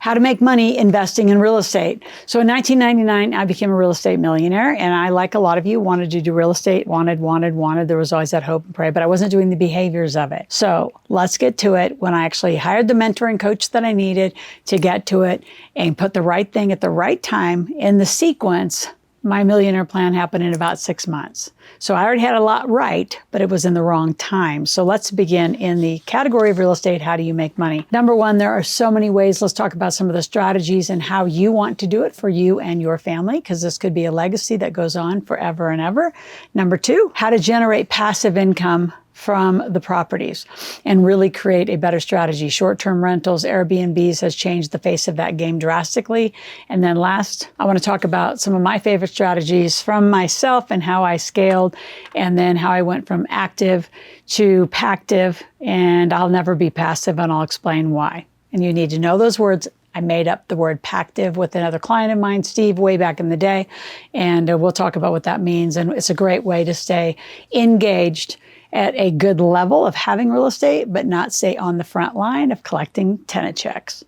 how to make money investing in real estate. So in 1999, I became a real estate millionaire, and I, like a lot of you, wanted to do real estate, wanted. There was always that hope and pray, but I wasn't doing the behaviors of it. So let's get to it. When I actually hired the mentor and coach that I needed to get to it and put the right thing at the right time in the sequence, my millionaire plan happened in about 6 months. So I already had a lot right, but it was in the wrong time. So let's begin in the category of real estate. How do you make money? Number one, there are so many ways. Let's talk about some of the strategies and how you want to do it for you and your family, because this could be a legacy that goes on forever and ever. Number two, how to generate passive income from the properties and really create a better strategy. Short-term rentals, Airbnbs has changed the face of that game drastically. And then last, I want to talk about some of my favorite strategies from myself and how I scaled, and then how I went from active to pactive, and I'll never be passive, and I'll explain why. And you need to know those words. I made up the word pactive with another client of mine, Steve, way back in the day, and we'll talk about what that means. And it's a great way to stay engaged at a good level of having real estate, but not stay on the front line of collecting tenant checks.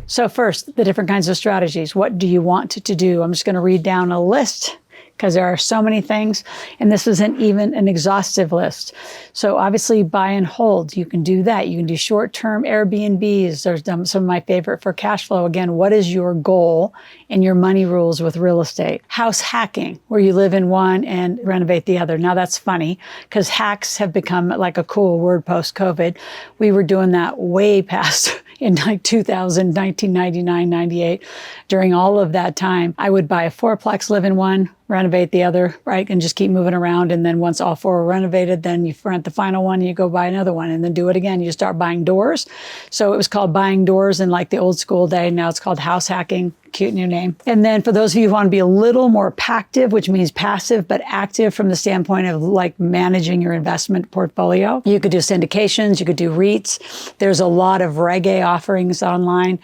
So first, the different kinds of strategies. What do you want to do? I'm just going to read down a list, because there are so many things, and this isn't even an exhaustive list. So obviously buy and hold, you can do that. You can do short-term Airbnbs. There's some of my favorite for cash flow. Again, what is your goal and your money rules with real estate? House hacking, where you live in one and renovate the other. Now that's funny, because hacks have become like a cool word post-COVID. We were doing that way past in like 2000, 1999, 98. During all of that time, I would buy a fourplex, live in one, renovate the other, right? And just keep moving around. And then once all four are renovated, then you rent the final one, and you go buy another one, and then do it again. You start buying doors. So it was called buying doors in like the old school day. Now it's called house hacking. Cute new name. And then for those of you who want to be a little more pactive, which means passive, but active from the standpoint of like managing your investment portfolio, you could do syndications, you could do REITs. There's a lot of Reg A offerings online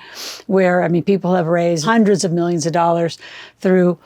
where, I mean, people have raised hundreds of millions of dollars through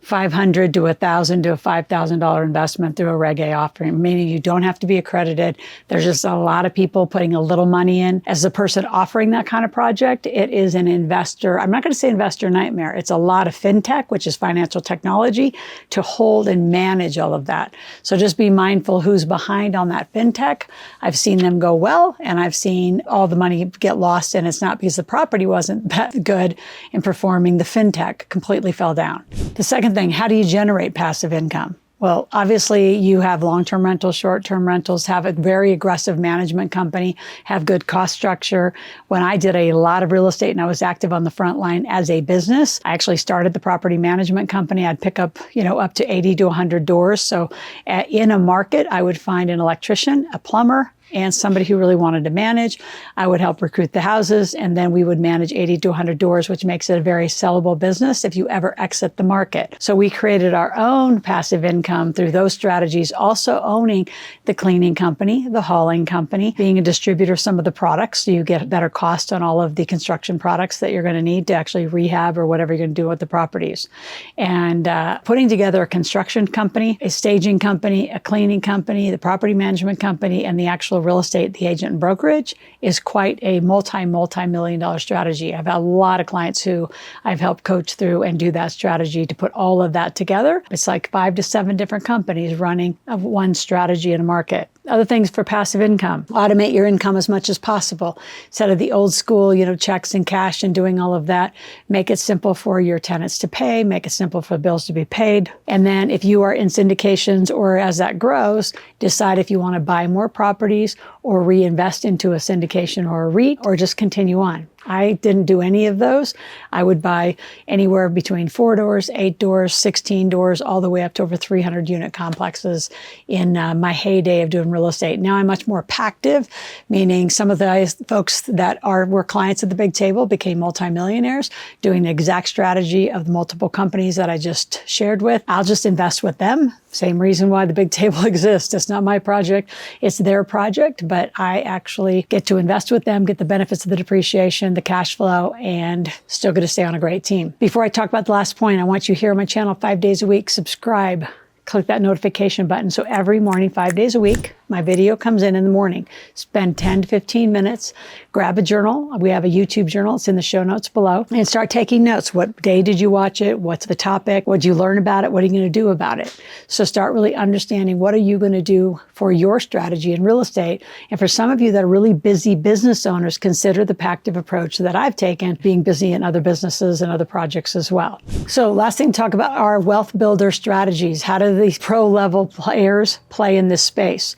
$500 to $1,000 to a $5,000 investment through a Reg A offering, meaning you don't have to be accredited. There's just a lot of people putting a little money in. As the person offering that kind of project, it is an investor. I'm not going to say investor nightmare. It's a lot of fintech, which is financial technology, to hold and manage all of that. So just be mindful who's behind on that fintech. I've seen them go well, and I've seen all the money get lost, and it's not because the property wasn't that good in performing. The fintech completely fell down. The second thing, how do you generate passive income? Well, obviously you have long-term rentals, short-term rentals, have a very aggressive management company, have good cost structure. When I did a lot of real estate and I was active on the front line as a business, I actually started the property management company. I'd pick up, up to 80 to 100 doors. So in a market, I would find an electrician, a plumber, and somebody who really wanted to manage. I would help recruit the houses, and then we would manage 80 to 100 doors, which makes it a very sellable business if you ever exit the market. So we created our own passive income through those strategies, also owning the cleaning company, the hauling company, being a distributor of some of the products, so you get better cost on all of the construction products that you're going to need to actually rehab or whatever you're going to do with the properties. And putting together a construction company, a staging company, a cleaning company, the property management company, and the actual real estate, the agent and brokerage, is quite a multi-million dollar strategy. I've had a lot of clients who I've helped coach through and do that strategy to put all of that together. It's like 5 to 7 different companies running of one strategy in a market. Other things for passive income, automate your income as much as possible. Instead of the old school, checks and cash and doing all of that, make it simple for your tenants to pay, make it simple for bills to be paid. And then if you are in syndications, or as that grows, decide if you want to buy more properties or reinvest into a syndication or a REIT, or just continue on. I didn't do any of those. I would buy anywhere between 4 doors, 8 doors, 16 doors, all the way up to over 300 unit complexes in my heyday of doing real estate. Now I'm much more pactive, meaning some of the folks that were clients at the big table became multimillionaires, doing the exact strategy of the multiple companies that I just shared with. I'll just invest with them. Same reason why the big table exists. It's not my project, it's their project, but I actually get to invest with them, get the benefits of the depreciation, the cash flow, and still get to stay on a great team. Before I talk about the last point, I want you here on my channel 5 days a week. Subscribe. click that notification button. So every morning, 5 days a week, my video comes in the morning. Spend 10 to 15 minutes, grab a journal. We have a YouTube journal. It's in the show notes below. And start taking notes. What day did you watch it? What's the topic? What did you learn about it? What are you going to do about it? So start really understanding what are you going to do for your strategy in real estate. And for some of you that are really busy business owners, consider the Pactive approach that I've taken, being busy in other businesses and other projects as well. So last thing to talk about are wealth builder strategies. How do these pro-level players play in this space?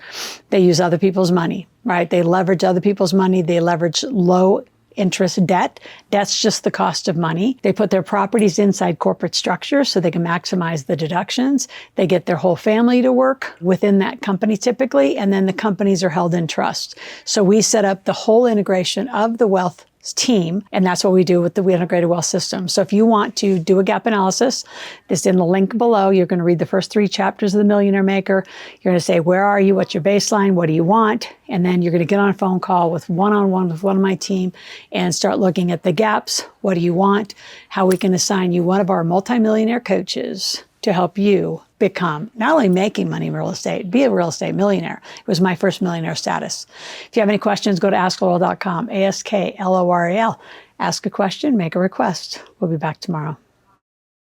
They use other people's money, right? They leverage other people's money. They leverage low interest debt. That's just the cost of money. They put their properties inside corporate structures so they can maximize the deductions. They get their whole family to work within that company typically, and then the companies are held in trust. So we set up the whole integration of the wealth team, and that's what we do with the integrated wealth system. So if you want to do a gap analysis, it's in the link below. You're going to read the first 3 chapters of the Millionaire Maker. You're going to say, where are you? What's your baseline? What do you want? And then you're going to get on a phone call with one-on-one with one of my team and start looking at the gaps. What do you want? How we can assign you one of our multimillionaire coaches to help you become not only making money in real estate, be a real estate millionaire. It was my first millionaire status. If you have any questions, go to askloral.com, ASKLORAL. Ask a question, make a request. We'll be back tomorrow.